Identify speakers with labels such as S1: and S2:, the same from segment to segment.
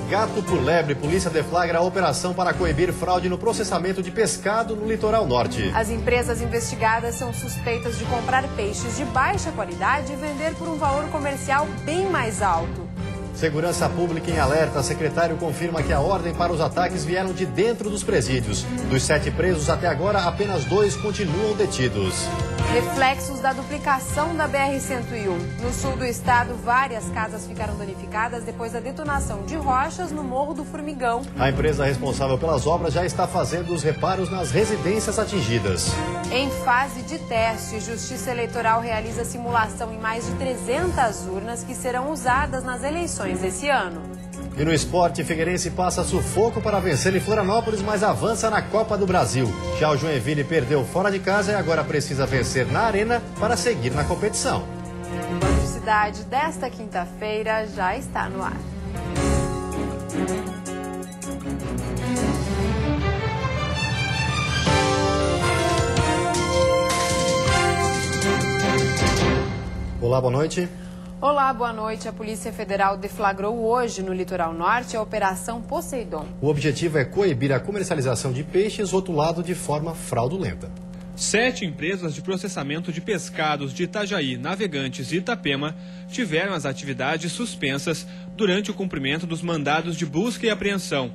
S1: Gato por lebre, polícia deflagra a operação para coibir fraude no processamento de pescado no litoral norte.
S2: As empresas investigadas são suspeitas de comprar peixes de baixa qualidade e vender por um valor comercial bem mais alto.
S1: Segurança Pública em alerta. Secretário confirma que a ordem para os ataques vieram de dentro dos presídios. Dos 7 presos até agora, apenas 2 continuam detidos.
S2: Reflexos da duplicação da BR-101. No sul do estado, várias casas ficaram danificadas depois da detonação de rochas no Morro do Formigão.
S1: A empresa responsável pelas obras já está fazendo os reparos nas residências atingidas.
S2: Em fase de teste, Justiça Eleitoral realiza simulação em mais de 300 urnas que serão usadas nas eleições desse ano.
S1: E no esporte, Figueirense passa sufoco para vencer em Florianópolis, mas avança na Copa do Brasil. Já o Joinville perdeu fora de casa e agora precisa vencer na Arena para seguir na competição.
S2: O Banco de Cidade desta quinta-feira já está no ar.
S1: Olá, boa noite.
S2: Olá, boa noite. A Polícia Federal deflagrou hoje no litoral norte a Operação Poseidon.
S1: O objetivo é coibir a comercialização de peixes rotulados de forma fraudulenta.
S3: 7 empresas de processamento de pescados de Itajaí, Navegantes e Itapema tiveram as atividades suspensas durante o cumprimento dos mandados de busca e apreensão.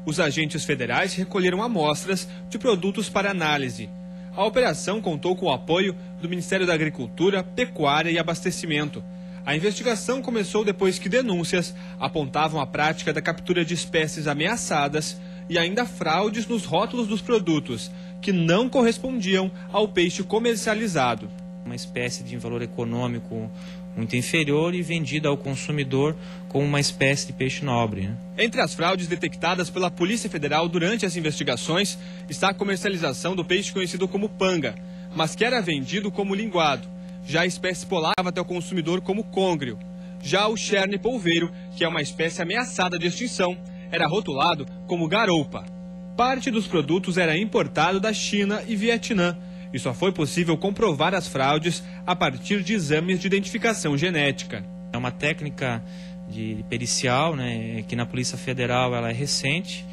S3: Os agentes federais recolheram amostras de produtos para análise. A operação contou com o apoio do Ministério da Agricultura, Pecuária e Abastecimento. A investigação começou depois que denúncias apontavam a prática da captura de espécies ameaçadas e ainda fraudes nos rótulos dos produtos, que não correspondiam ao peixe comercializado.
S4: Uma espécie de valor econômico muito inferior e vendida ao consumidor como uma espécie de peixe nobre.
S3: Entre as fraudes detectadas pela Polícia Federal durante as investigações está a comercialização do peixe conhecido como panga, mas que era vendido como linguado. Já a espécie polar até o consumidor como côngrio. Já o cherne polveiro, que é uma espécie ameaçada de extinção, era rotulado como garoupa. Parte dos produtos era importado da China e Vietnã, e só foi possível comprovar as fraudes a partir de exames de identificação genética.
S4: É uma técnica de pericial, que na Polícia Federal ela é recente,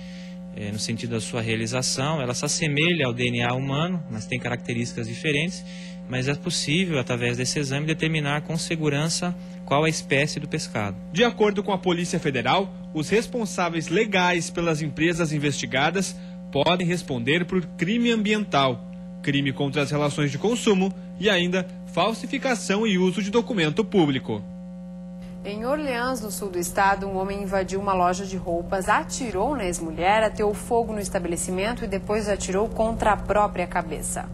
S4: no sentido da sua realização. Ela se assemelha ao DNA humano, mas tem características diferentes. Mas é possível, através desse exame, determinar com segurança qual a espécie do pescado.
S3: De acordo com a Polícia Federal, os responsáveis legais pelas empresas investigadas podem responder por crime ambiental, crime contra as relações de consumo e ainda falsificação e uso de documento público.
S2: Em Orleans, no sul do estado, um homem invadiu uma loja de roupas, atirou na ex-mulher, ateou fogo no estabelecimento e depois atirou contra a própria cabeça.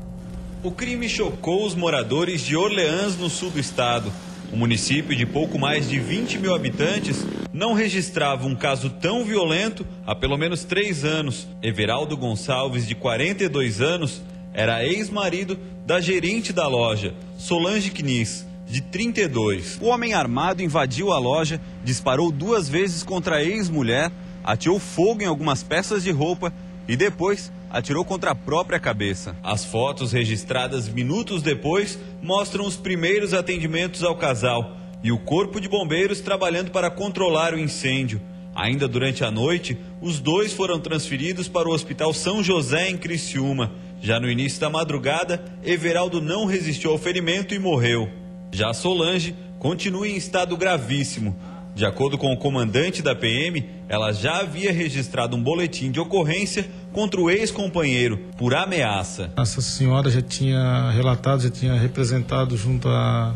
S5: O crime chocou os moradores de Orleans, no sul do estado. O município, de pouco mais de 20 mil habitantes, não registrava um caso tão violento há pelo menos 3 anos. Everaldo Gonçalves, de 42 anos, era ex-marido da gerente da loja, Solange Knis, de 32. O homem armado invadiu a loja, disparou 2 vezes contra a ex-mulher, ateou fogo em algumas peças de roupa e depois atirou contra a própria cabeça. As fotos registradas minutos depois mostram os primeiros atendimentos ao casal e o corpo de bombeiros trabalhando para controlar o incêndio. Ainda durante a noite, os 2 foram transferidos para o Hospital São José, em Criciúma. Já no início da madrugada, Everaldo não resistiu ao ferimento e morreu. Já Solange continua em estado gravíssimo. De acordo com o comandante da PM, ela já havia registrado um boletim de ocorrência contra o ex-companheiro por ameaça.
S6: Essa senhora já tinha relatado, já tinha representado junto à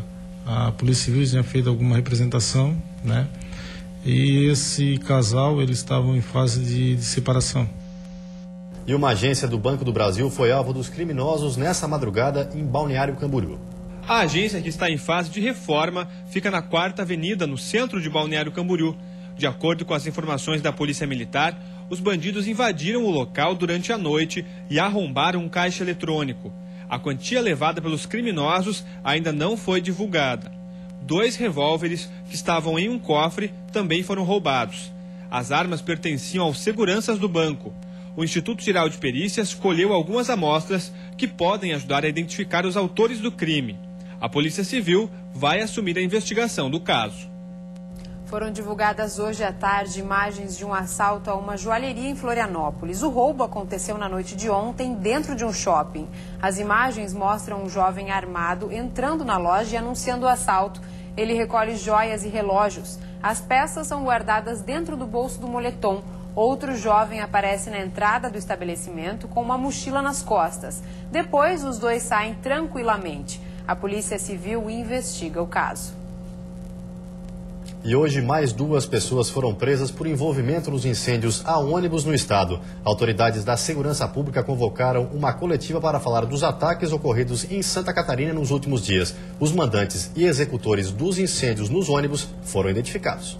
S6: Polícia Civil, tinha feito alguma representação, E esse casal, eles estavam em fase de separação.
S1: E uma agência do Banco do Brasil foi alvo dos criminosos nessa madrugada em Balneário Camboriú.
S3: A agência, que está em fase de reforma, fica na 4ª Avenida, no centro de Balneário Camboriú. De acordo com as informações da Polícia Militar, os bandidos invadiram o local durante a noite e arrombaram um caixa eletrônico. A quantia levada pelos criminosos ainda não foi divulgada. 2 revólveres que estavam em um cofre também foram roubados. As armas pertenciam aos seguranças do banco. O Instituto Geral de Perícias colheu algumas amostras que podem ajudar a identificar os autores do crime. A Polícia Civil vai assumir a investigação do caso.
S2: Foram divulgadas hoje à tarde imagens de um assalto a uma joalheria em Florianópolis. O roubo aconteceu na noite de ontem dentro de um shopping. As imagens mostram um jovem armado entrando na loja e anunciando o assalto. Ele recolhe joias e relógios. As peças são guardadas dentro do bolso do moletom. Outro jovem aparece na entrada do estabelecimento com uma mochila nas costas. Depois, os dois saem tranquilamente. A Polícia Civil investiga o caso.
S1: E hoje mais 2 pessoas foram presas por envolvimento nos incêndios a ônibus no estado. Autoridades da Segurança Pública convocaram uma coletiva para falar dos ataques ocorridos em Santa Catarina nos últimos dias. Os mandantes e executores dos incêndios nos ônibus foram identificados.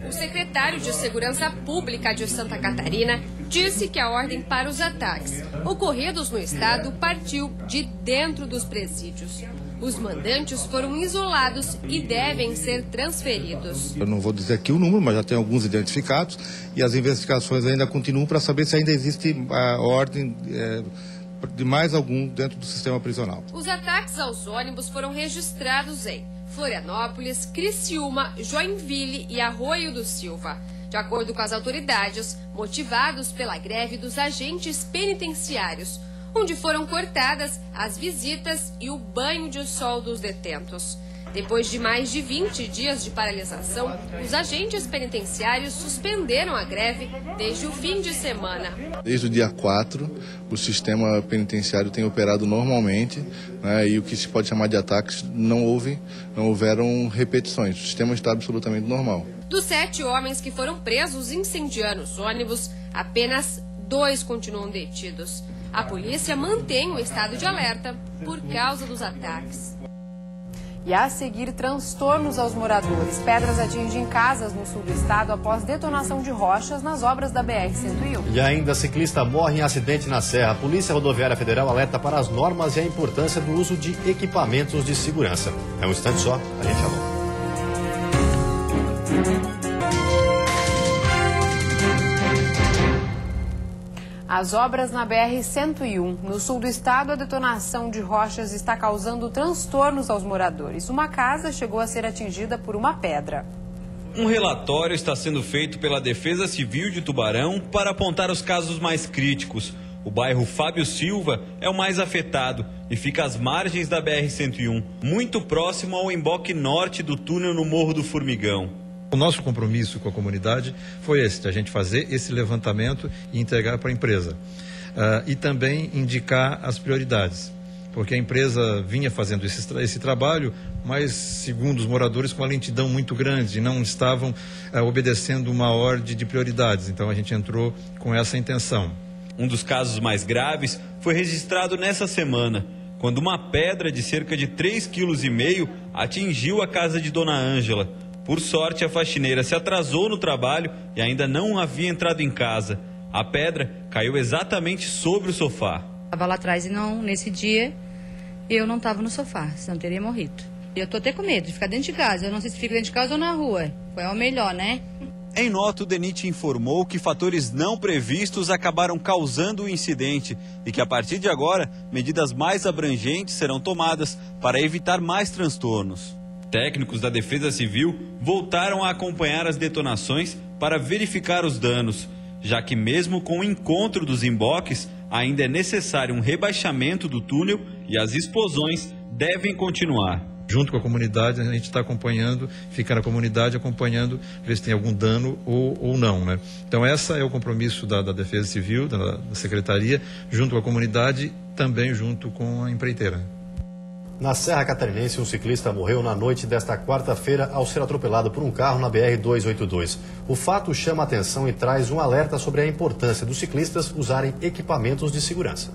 S7: O secretário de Segurança Pública de Santa Catarina disse que a ordem para os ataques ocorridos no estado partiu de dentro dos presídios. Os mandantes foram isolados e devem ser transferidos.
S8: Eu não vou dizer aqui o número, mas já tem alguns identificados e as investigações ainda continuam para saber se ainda existe a ordem de mais algum dentro do sistema prisional.
S7: Os ataques aos ônibus foram registrados em Florianópolis, Criciúma, Joinville e Arroio do Silva. De acordo com as autoridades, motivados pela greve dos agentes penitenciários, onde foram cortadas as visitas e o banho de sol dos detentos. Depois de mais de 20 dias de paralisação, os agentes penitenciários suspenderam a greve desde o fim de semana.
S8: Desde o dia 4, o sistema penitenciário tem operado normalmente, né, e o que se pode chamar de ataques não houveram repetições. O sistema está absolutamente normal.
S7: Dos 7 homens que foram presos incendiando os ônibus, apenas 2 continuam detidos. A polícia mantém o estado de alerta por causa dos ataques.
S2: E a seguir, transtornos aos moradores. Pedras atingem casas no sul do estado após detonação de rochas nas obras da BR-101.
S1: E ainda, ciclista morre em acidente na Serra. A Polícia Rodoviária Federal alerta para as normas e a importância do uso de equipamentos de segurança. É um instante só, a gente já volta.
S2: As obras na BR-101, no sul do estado, a detonação de rochas está causando transtornos aos moradores. Uma casa chegou a ser atingida por uma pedra.
S5: Um relatório está sendo feito pela Defesa Civil de Tubarão para apontar os casos mais críticos. O bairro Fábio Silva é o mais afetado e fica às margens da BR-101, muito próximo ao emboque norte do túnel no Morro do Formigão.
S9: O nosso compromisso com a comunidade foi esse, de a gente fazer esse levantamento e entregar para a empresa. E também indicar as prioridades, porque a empresa vinha fazendo esse trabalho, mas, segundo os moradores, com uma lentidão muito grande, e não estavam obedecendo uma ordem de prioridades. Então a gente entrou com essa intenção.
S5: Um dos casos mais graves foi registrado nessa semana, quando uma pedra de cerca de 3,5 kg atingiu a casa de Dona Ângela. Por sorte, a faxineira se atrasou no trabalho e ainda não havia entrado em casa. A pedra caiu exatamente sobre o sofá.
S10: Estava lá atrás e nesse dia eu não estava no sofá, senão teria morrido. Eu estou até com medo de ficar dentro de casa. Eu não sei se fica dentro de casa ou na rua. Foi o melhor, né?
S5: Em nota, o DENIT informou que fatores não previstos acabaram causando o incidente e que, a partir de agora, medidas mais abrangentes serão tomadas para evitar mais transtornos. Técnicos da Defesa Civil voltaram a acompanhar as detonações para verificar os danos, já que mesmo com o encontro dos emboques, ainda é necessário um rebaixamento do túnel e as explosões devem continuar.
S9: Junto com a comunidade, a gente está acompanhando, fica na comunidade acompanhando, ver se tem algum dano ou não, né? Então, esse é o compromisso da Defesa Civil, da Secretaria, junto com a comunidade, também junto com a empreiteira.
S1: Na Serra Catarinense, um ciclista morreu na noite desta quarta-feira ao ser atropelado por um carro na BR-282. O fato chama a atenção e traz um alerta sobre a importância dos ciclistas usarem equipamentos de segurança.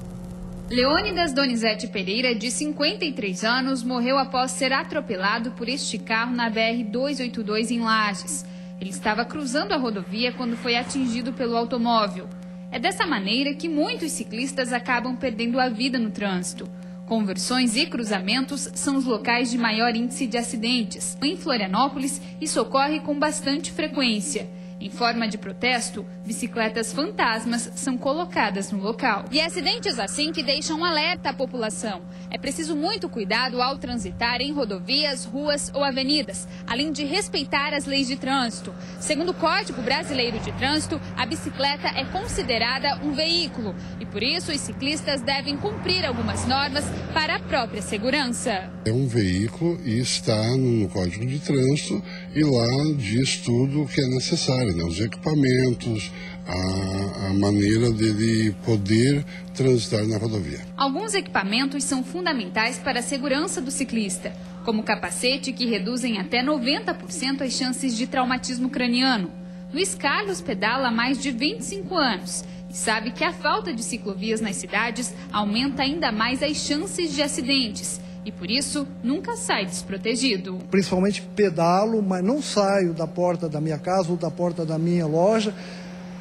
S11: Leônidas Donizete Pereira, de 53 anos, morreu após ser atropelado por este carro na BR-282 em Lages. Ele estava cruzando a rodovia quando foi atingido pelo automóvel. É dessa maneira que muitos ciclistas acabam perdendo a vida no trânsito. Conversões e cruzamentos são os locais de maior índice de acidentes. Em Florianópolis, isso ocorre com bastante frequência. Em forma de protesto, bicicletas fantasmas são colocadas no local. E acidentes assim que deixam um alerta à população. É preciso muito cuidado ao transitar em rodovias, ruas ou avenidas, além de respeitar as leis de trânsito. Segundo o Código Brasileiro de Trânsito, a bicicleta é considerada um veículo e por isso os ciclistas devem cumprir algumas normas para a própria segurança.
S12: É um veículo e está no Código de Trânsito e lá diz tudo o que é necessário, né? Os equipamentos, a maneira dele poder transitar na rodovia.
S11: Alguns equipamentos são fundamentais para a segurança do ciclista, como capacete que reduzem até 90% as chances de traumatismo craniano. Luiz Carlos pedala há mais de 25 anos e sabe que a falta de ciclovias nas cidades aumenta ainda mais as chances de acidentes. E por isso, nunca sai desprotegido.
S13: Principalmente pedalo, mas não saio da porta da minha casa ou da porta da minha loja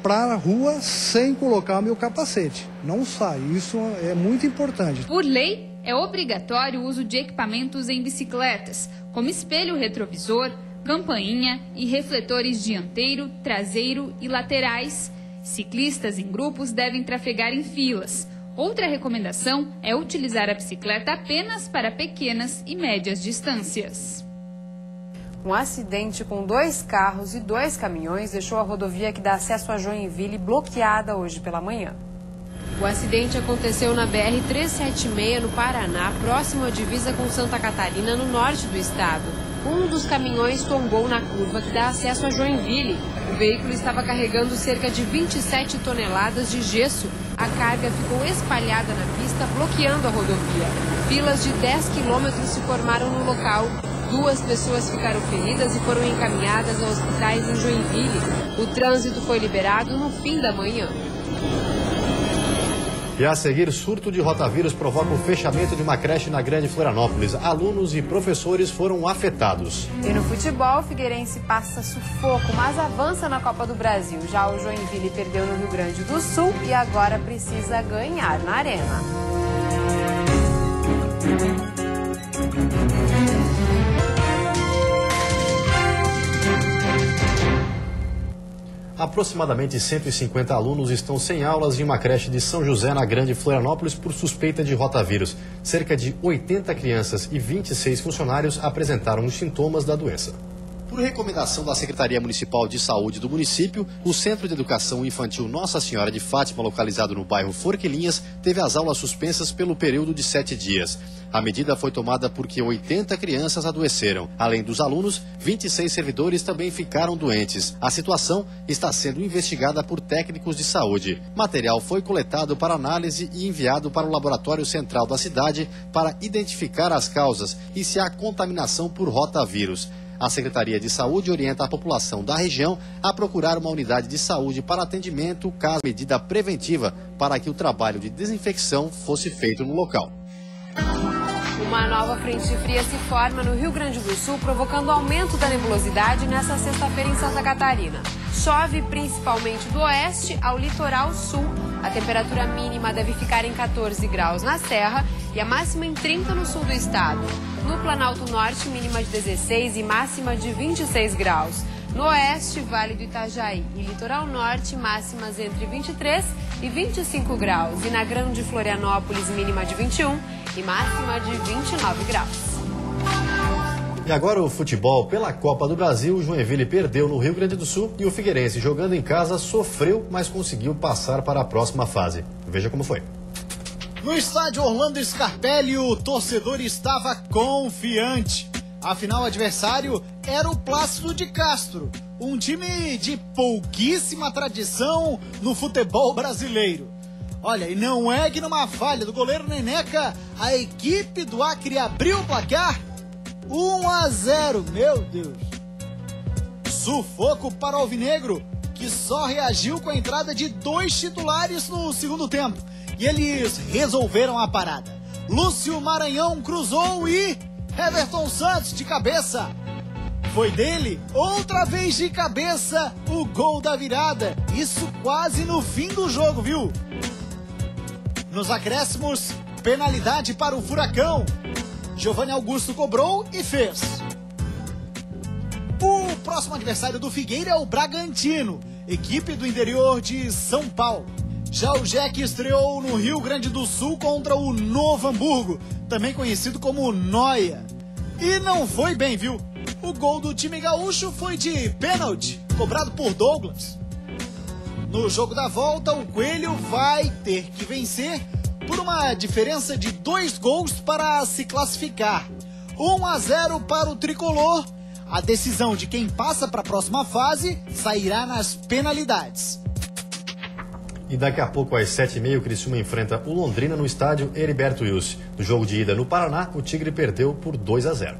S13: para a rua sem colocar meu capacete. Não saio, isso é muito importante.
S11: Por lei, é obrigatório o uso de equipamentos em bicicletas, como espelho retrovisor, campainha e refletores dianteiro, traseiro e laterais. Ciclistas em grupos devem trafegar em filas. Outra recomendação é utilizar a bicicleta apenas para pequenas e médias distâncias.
S2: Um acidente com 2 carros e 2 caminhões deixou a rodovia que dá acesso a Joinville bloqueada hoje pela manhã. O acidente aconteceu na BR-376, no Paraná, próximo à divisa com Santa Catarina, no norte do estado. Um dos caminhões tombou na curva que dá acesso a Joinville. O veículo estava carregando cerca de 27 toneladas de gesso. A carga ficou espalhada na pista, bloqueando a rodovia. Filas de 10 quilômetros se formaram no local. 2 pessoas ficaram feridas e foram encaminhadas a hospitais em Joinville. O trânsito foi liberado no fim da manhã.
S1: E a seguir, surto de rotavírus provoca o fechamento de uma creche na Grande Florianópolis. Alunos e professores foram afetados.
S2: E no futebol, o Figueirense passa sufoco, mas avança na Copa do Brasil. Já o Joinville perdeu no Rio Grande do Sul e agora precisa ganhar na Arena.
S1: Aproximadamente 150 alunos estão sem aulas em uma creche de São José, na Grande Florianópolis, por suspeita de rotavírus. Cerca de 80 crianças e 26 funcionários apresentaram os sintomas da doença. Por recomendação da Secretaria Municipal de Saúde do município, o Centro de Educação Infantil Nossa Senhora de Fátima, localizado no bairro Forquilinhas, teve as aulas suspensas pelo período de 7 dias. A medida foi tomada porque 80 crianças adoeceram. Além dos alunos, 26 servidores também ficaram doentes. A situação está sendo investigada por técnicos de saúde. Material foi coletado para análise e enviado para o Laboratório Central da cidade para identificar as causas e se há contaminação por rotavírus. A Secretaria de Saúde orienta a população da região a procurar uma unidade de saúde para atendimento caso medida preventiva para que o trabalho de desinfecção fosse feito no local.
S2: Uma nova frente fria se forma no Rio Grande do Sul, provocando aumento da nebulosidade nesta sexta-feira em Santa Catarina. Chove principalmente do oeste ao litoral sul. A temperatura mínima deve ficar em 14 graus na Serra e a máxima em 30 no sul do estado. No Planalto Norte, mínima de 16 e máxima de 26 graus. No oeste, Vale do Itajaí e litoral norte, máximas entre 23 e 25 graus. E na Grande Florianópolis, mínima de 21 e máxima de 29 graus.
S1: E agora o futebol. Pela Copa do Brasil, o Joinville perdeu no Rio Grande do Sul e o Figueirense, jogando em casa, sofreu, mas conseguiu passar para a próxima fase. Veja como foi.
S14: No estádio Orlando Scarpelli, o torcedor estava confiante. Afinal, o adversário era o Plácido de Castro, um time de pouquíssima tradição no futebol brasileiro. Olha, e não é que numa falha do goleiro Neneca, a equipe do Acre abriu o placar 1-0, meu Deus. Sufoco para o Alvinegro, que só reagiu com a entrada de 2 titulares no segundo tempo. E eles resolveram a parada. Lúcio Maranhão cruzou e Everton Santos de cabeça. Foi dele, outra vez de cabeça, o gol da virada. Isso quase no fim do jogo, viu? Nos acréscimos, penalidade para o Furacão. Giovanni Augusto cobrou e fez. O próximo adversário do Figueira é o Bragantino, equipe do interior de São Paulo. Já o Jack estreou no Rio Grande do Sul contra o Novo Hamburgo, também conhecido como Noia. E não foi bem, viu? O gol do time gaúcho foi de pênalti, cobrado por Douglas. No jogo da volta, o Coelho vai ter que vencer por uma diferença de 2 gols para se classificar. 1-0 para o Tricolor. A decisão de quem passa para a próxima fase sairá nas penalidades.
S1: E daqui a pouco, às 7h30, o Criciúma enfrenta o Londrina no estádio Heriberto Wilson. No jogo de ida no Paraná, o Tigre perdeu por 2-0.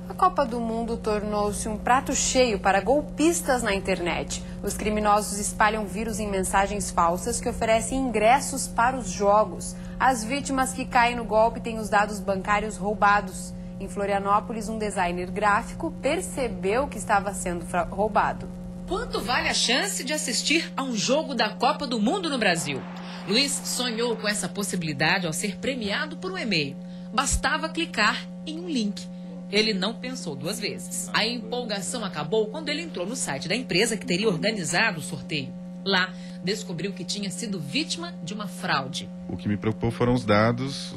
S2: A Copa do Mundo tornou-se um prato cheio para golpistas na internet. Os criminosos espalham vírus em mensagens falsas que oferecem ingressos para os jogos. As vítimas que caem no golpe têm os dados bancários roubados. Em Florianópolis, um designer gráfico percebeu que estava sendo roubado.
S15: Quanto vale a chance de assistir a um jogo da Copa do Mundo no Brasil? Luiz sonhou com essa possibilidade ao ser premiado por um e-mail. Bastava clicar em um link. Ele não pensou 2 vezes. A empolgação acabou quando ele entrou no site da empresa que teria organizado o sorteio. Lá, descobriu que tinha sido vítima de uma fraude.
S16: O que me preocupou foram os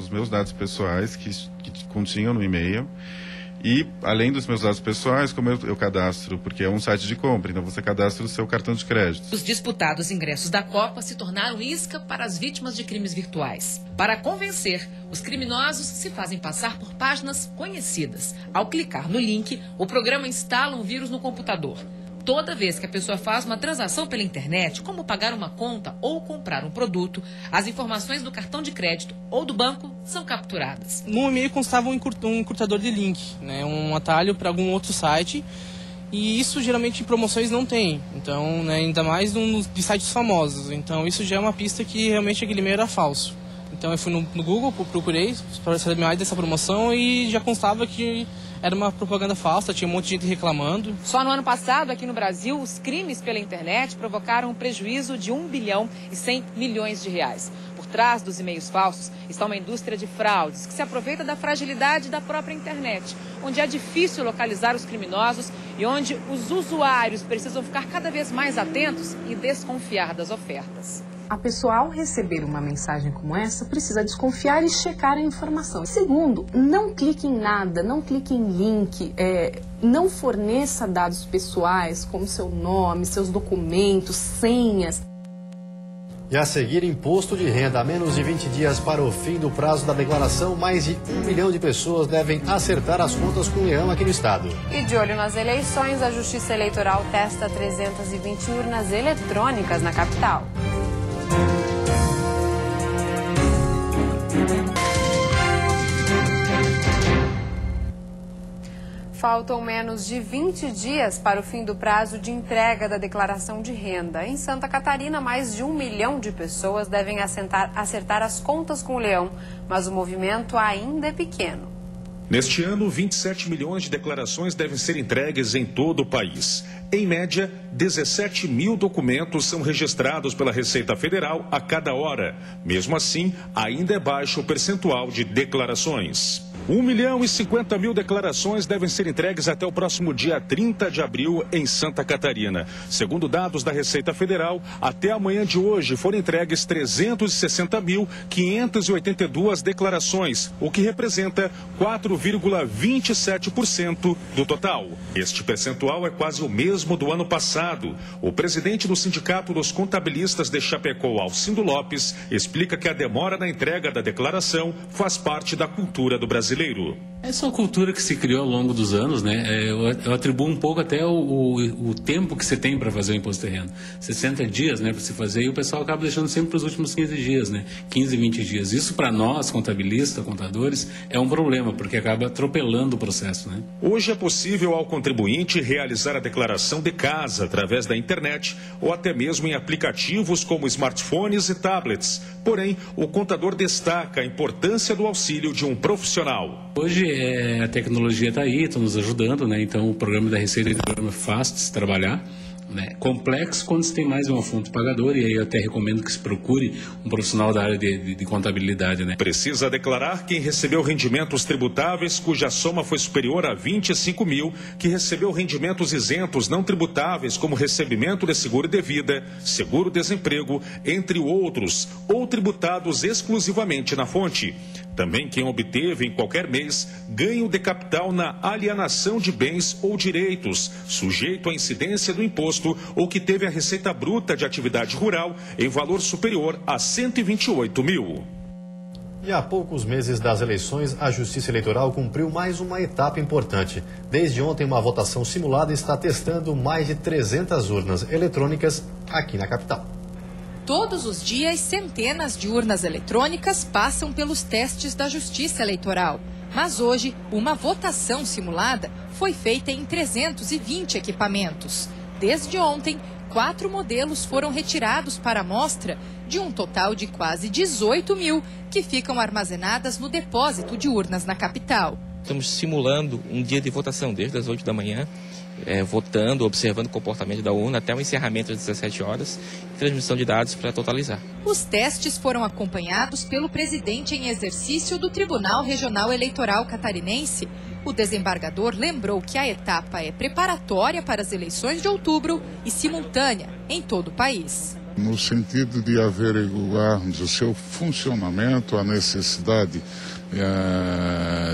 S16: meus dados pessoais que continham no e-mail. E, além dos meus dados pessoais, como eu cadastro, porque é um site de compra, então você cadastra o seu cartão de crédito.
S15: Os disputados ingressos da Copa se tornaram isca para as vítimas de crimes virtuais. Para convencer, os criminosos se fazem passar por páginas conhecidas. Ao clicar no link, o programa instala um vírus no computador. Toda vez que a pessoa faz uma transação pela internet, como pagar uma conta ou comprar um produto, as informações do cartão de crédito ou do banco são capturadas.
S17: No e-mail constava um encurtador de link, né, um atalho para algum outro site, e isso geralmente em promoções não tem, então, né, ainda mais de sites famosos. Então isso já é uma pista que realmente aquele e-mail era falso. Então eu fui no Google, procurei para saber mais dessa promoção e já constava que era uma propaganda falsa, tinha um monte de gente reclamando.
S18: Só no ano passado, aqui no Brasil, os crimes pela internet provocaram um prejuízo de 1 bilhão e 100 milhões de reais. Por trás dos e-mails falsos está uma indústria de fraudes que se aproveita da fragilidade da própria internet, onde é difícil localizar os criminosos e onde os usuários precisam ficar cada vez mais atentos e desconfiar das ofertas.
S19: A pessoa, ao receber uma mensagem como essa, precisa desconfiar e checar a informação. Segundo, não clique em nada, não clique em link, não forneça dados pessoais como seu nome, seus documentos, senhas.
S1: E a seguir, imposto de renda. A menos de 20 dias para o fim do prazo da declaração, mais de 1 milhão de pessoas devem acertar as contas com o leão aqui no estado.
S2: E de olho nas eleições, a Justiça Eleitoral testa 320 urnas eletrônicas na capital. Faltam menos de 20 dias para o fim do prazo de entrega da declaração de renda. Em Santa Catarina, mais de 1 milhão de pessoas devem acertar as contas com o leão, mas o movimento ainda é pequeno.
S20: Neste ano, 27 milhões de declarações devem ser entregues em todo o país. Em média, 17 mil documentos são registrados pela Receita Federal a cada hora. Mesmo assim, ainda é baixo o percentual de declarações. 1 milhão e 50 mil declarações devem ser entregues até o próximo dia 30 de abril em Santa Catarina. Segundo dados da Receita Federal, até amanhã de hoje foram entregues 360.582 declarações, o que representa 4,27% do total. Este percentual é quase o mesmo do ano passado. O presidente do Sindicato dos Contabilistas de Chapecó, Alcindo Lopes, explica que a demora na entrega da declaração faz parte da cultura do brasileiro.
S21: Essa é uma cultura que se criou ao longo dos anos, né? Eu atribuo um pouco até o tempo que você tem para fazer o imposto de renda. 60 dias, né, para se fazer, e o pessoal acaba deixando sempre para os últimos 15 dias, né? 15, 20 dias. Isso para nós, contabilistas, contadores, é um problema, porque acaba atropelando o processo, né?
S20: Hoje é possível ao contribuinte realizar a declaração de casa através da internet ou até mesmo em aplicativos como smartphones e tablets. Porém, o contador destaca a importância do auxílio de um profissional.
S21: Hoje a tecnologia está aí, está nos ajudando, né? Então o programa da Receita é um programa fácil de se trabalhar. né? Complexo quando se tem mais de uma fonte pagadora, e aí eu até recomendo que se procure um profissional da área de contabilidade, né?
S20: Precisa declarar quem recebeu rendimentos tributáveis cuja soma foi superior a 25 mil, que recebeu rendimentos isentos não tributáveis como recebimento de seguro de vida, seguro-desemprego, entre outros, ou tributados exclusivamente na fonte. Também quem obteve em qualquer mês ganho de capital na alienação de bens ou direitos, sujeito à incidência do imposto, ou que teve a receita bruta de atividade rural em valor superior a 128 mil.
S1: E há poucos meses das eleições, a Justiça Eleitoral cumpriu mais uma etapa importante. Desde ontem, uma votação simulada está testando mais de 300 urnas eletrônicas aqui na capital.
S4: Todos os dias, centenas de urnas eletrônicas passam pelos testes da Justiça Eleitoral. Mas hoje, uma votação simulada foi feita em 320 equipamentos. Desde ontem, 4 modelos foram retirados para amostra, de um total de quase 18 mil, que ficam armazenadas no depósito de urnas na capital.
S22: Estamos simulando um dia de votação, desde as 8 da manhã, votando, observando o comportamento da urna até o encerramento às 17 horas, e transmissão de dados para totalizar.
S4: Os testes foram acompanhados pelo presidente em exercício do Tribunal Regional Eleitoral Catarinense. O desembargador lembrou que a etapa é preparatória para as eleições de outubro e simultânea em todo o país.
S23: No sentido de averiguarmos o seu funcionamento, a necessidade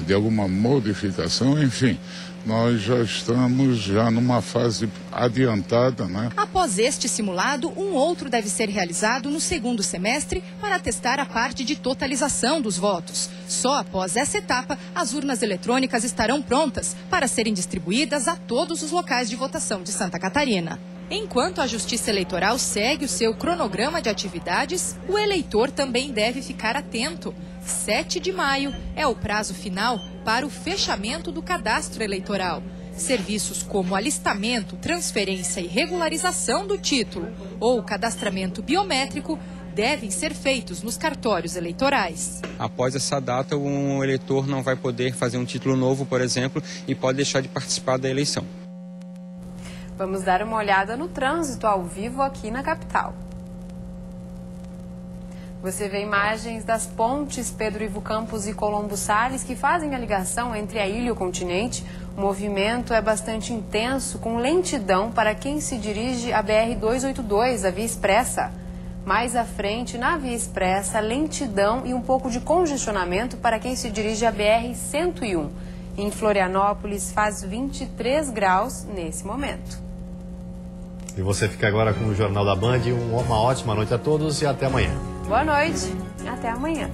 S23: de alguma modificação, enfim, nós já estamos numa fase adiantada, né?
S4: Após este simulado, um outro deve ser realizado no segundo semestre para testar a parte de totalização dos votos. Só após essa etapa, as urnas eletrônicas estarão prontas para serem distribuídas a todos os locais de votação de Santa Catarina. Enquanto a Justiça Eleitoral segue o seu cronograma de atividades, o eleitor também deve ficar atento. 7 de maio é o prazo final para o fechamento do cadastro eleitoral. Serviços como alistamento, transferência e regularização do título ou cadastramento biométrico devem ser feitos nos cartórios eleitorais.
S24: Após essa data, um eleitor não vai poder fazer um título novo, por exemplo, e pode deixar de participar da eleição.
S2: Vamos dar uma olhada no trânsito ao vivo aqui na capital. Você vê imagens das pontes Pedro Ivo Campos e Colombo Salles que fazem a ligação entre a ilha e o continente. O movimento é bastante intenso, com lentidão para quem se dirige à BR-282, a Via Expressa. Mais à frente, na Via Expressa, lentidão e um pouco de congestionamento para quem se dirige à BR-101. Em Florianópolis, faz 23 graus nesse momento.
S1: E você fica agora com o Jornal da Band. Uma ótima noite a todos e até amanhã.
S2: Boa noite, até amanhã.